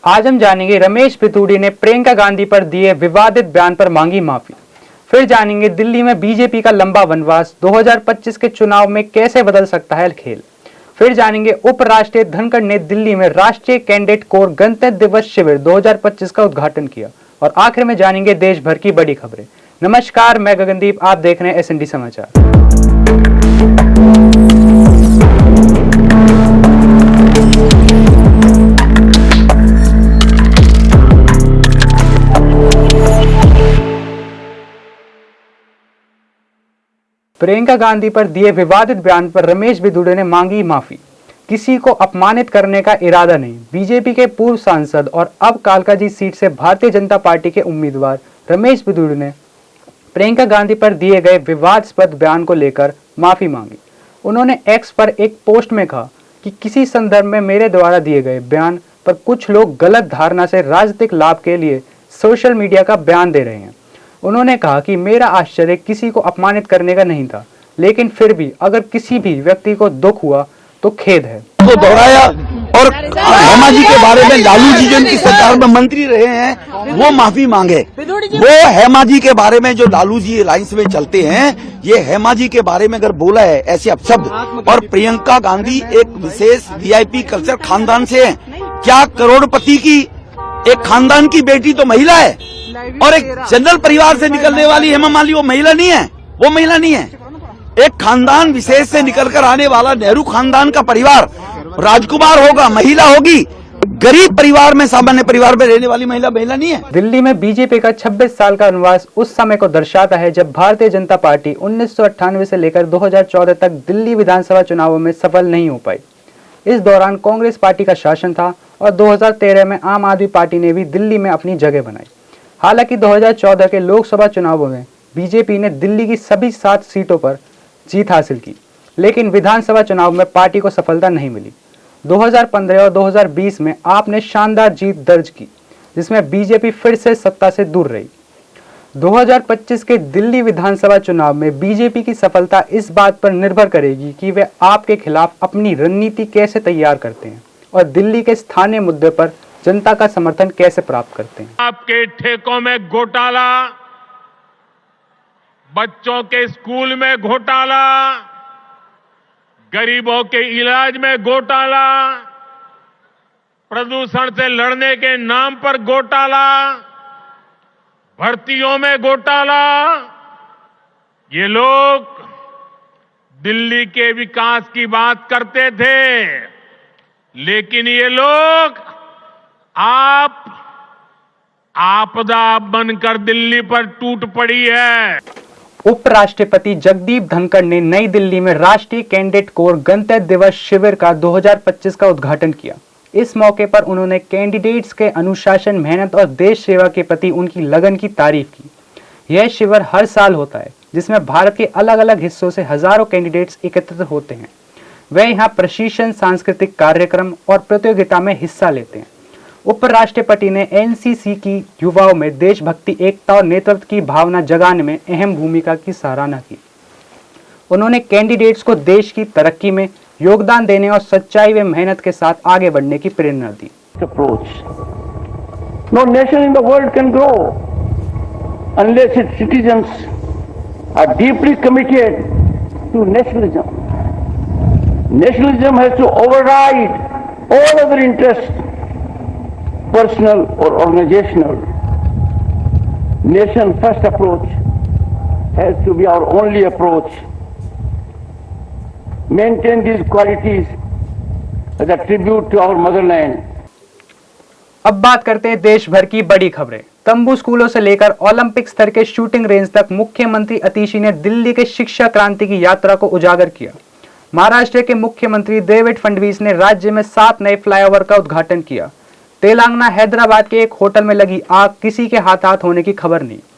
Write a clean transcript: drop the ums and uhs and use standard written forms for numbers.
आज हम जानेंगे रमेश पिथौड़े ने प्रियंका गांधी पर दिए विवादित बयान पर मांगी माफी। फिर जानेंगे दिल्ली में बीजेपी का लंबा वनवास 2025 के चुनाव में कैसे बदल सकता है खेल। फिर जानेंगे उपराष्ट्रपति धनखड़ ने दिल्ली में राष्ट्रीय कैडेट कोर गणतंत्र दिवस शिविर 2025 का उद्घाटन किया। और आखिर में जानेंगे देश भर की बड़ी खबरें। नमस्कार, मैं गगनदीप, आप देख रहे हैं SND समाचार। प्रियंका गांधी पर दिए विवादित बयान पर रमेश पिथौड़े ने मांगी माफी। किसी को अपमानित करने का इरादा नहीं। बीजेपी के पूर्व सांसद और अब कालकाजी सीट से भारतीय जनता पार्टी के उम्मीदवार रमेश पिथौड़े ने प्रियंका गांधी पर दिए गए विवादास्पद बयान को लेकर माफी मांगी। उन्होंने एक्स पर एक पोस्ट में कहा कि किसी संदर्भ में मेरे द्वारा दिए गए बयान पर कुछ लोग गलत धारणा से राजनीतिक लाभ के लिए सोशल मीडिया का बयान दे रहे हैं। उन्होंने कहा कि मेरा आश्चर्य किसी को अपमानित करने का नहीं था, लेकिन फिर भी अगर किसी भी व्यक्ति को दुख हुआ तो खेद है। तो दोहराया और हेमा जी के बारे में लालू जी जो इनकी सरकार में मंत्री रहे हैं वो माफी मांगे। वो हेमा जी के बारे में जो लालू जी अलायंस में चलते हैं, ये हेमा जी के बारे में अगर बोला है ऐसे अपशब्द, और प्रियंका गांधी एक विशेष VIP कल्चर खानदान से है। क्या करोड़पति की एक खानदान की बेटी तो महिला है, और एक जनरल परिवार से निकलने वाली हेमा मालिनी वो महिला नहीं है। वो महिला नहीं है। एक खानदान विशेष से निकलकर आने वाला नेहरू खानदान का परिवार, राजकुमार होगा, महिला होगी। गरीब परिवार में, सामान्य परिवार में रहने वाली महिला नहीं है। दिल्ली में बीजेपी का 26 साल का वनवास उस समय को दर्शाता है जब भारतीय जनता पार्टी 1998 से लेकर 2014 तक दिल्ली विधानसभा चुनावों में सफल नहीं हो पाई। इस दौरान कांग्रेस पार्टी का शासन था और 2013 में आम आदमी पार्टी ने भी दिल्ली में अपनी जगह बनाई। हालांकि 2014 के लोकसभा चुनावों में बीजेपी ने दिल्ली की सभी 7 सीटों पर जीत हासिल की, लेकिन विधानसभा चुनाव में पार्टी को सफलता नहीं मिली। 2015 और 2020 में आपने शानदार जीत दर्ज की, जिसमें बीजेपी फिर से सत्ता से दूर रही। 2025 के दिल्ली विधानसभा चुनाव में बीजेपी की सफलता इस बात पर निर्भर करेगी कि वे आपके खिलाफ अपनी रणनीति कैसे तैयार करते हैं और दिल्ली के स्थानीय मुद्दे पर जनता का समर्थन कैसे प्राप्त करते हैं। आपके ठेकों में घोटाला, बच्चों के स्कूल में घोटाला, गरीबों के इलाज में घोटाला, प्रदूषण से लड़ने के नाम पर घोटाला, भर्तियों में घोटाला। ये लोग दिल्ली के विकास की बात करते थे, लेकिन ये लोग आपदा बनकर दिल्ली पर टूट पड़ी है। उपराष्ट्रपति जगदीप धनखड़ ने नई दिल्ली में राष्ट्रीय कैडेट कोर गणतंत्र दिवस शिविर का 2025 का उद्घाटन किया। इस मौके पर उन्होंने कैंडिडेट्स के अनुशासन, मेहनत और देश सेवा के प्रति उनकी लगन की तारीफ की। यह शिविर हर साल होता है, जिसमें भारत के अलग अलग हिस्सों से हजारों कैंडिडेट्स एकत्रित होते हैं। वे यहाँ प्रशिक्षण, सांस्कृतिक कार्यक्रम और प्रतियोगिता में हिस्सा लेते हैं। उपराष्ट्रपति ने NCC की युवाओं में देशभक्ति, एकता और नेतृत्व की भावना जगाने में अहम भूमिका की सराहना की। उन्होंने कैंडिडेट्स को देश की तरक्की में योगदान देने और सच्चाई व मेहनत के साथ आगे बढ़ने की प्रेरणा दी। No nation in the world can grow unless its citizens are deeply committed to nationalism. Nationalism has to override all other interests, personal or organizational. Nation first approach has to be our only approach. Maintain these qualities as a tribute to our motherland. अब बात करते हैं देश भर की बड़ी खबरें। तंबू स्कूलों से लेकर ओलंपिक स्तर के शूटिंग रेंज तक मुख्यमंत्री अतिशी ने दिल्ली के शिक्षा क्रांति की यात्रा को उजागर किया। महाराष्ट्र के मुख्यमंत्री देवेंद्र फडणवीस ने राज्य में 7 नए फ्लाईओवर का उद्घाटन किया। तेलंगाना हैदराबाद के एक होटल में लगी आग, किसी के हाथ होने की खबर नहीं।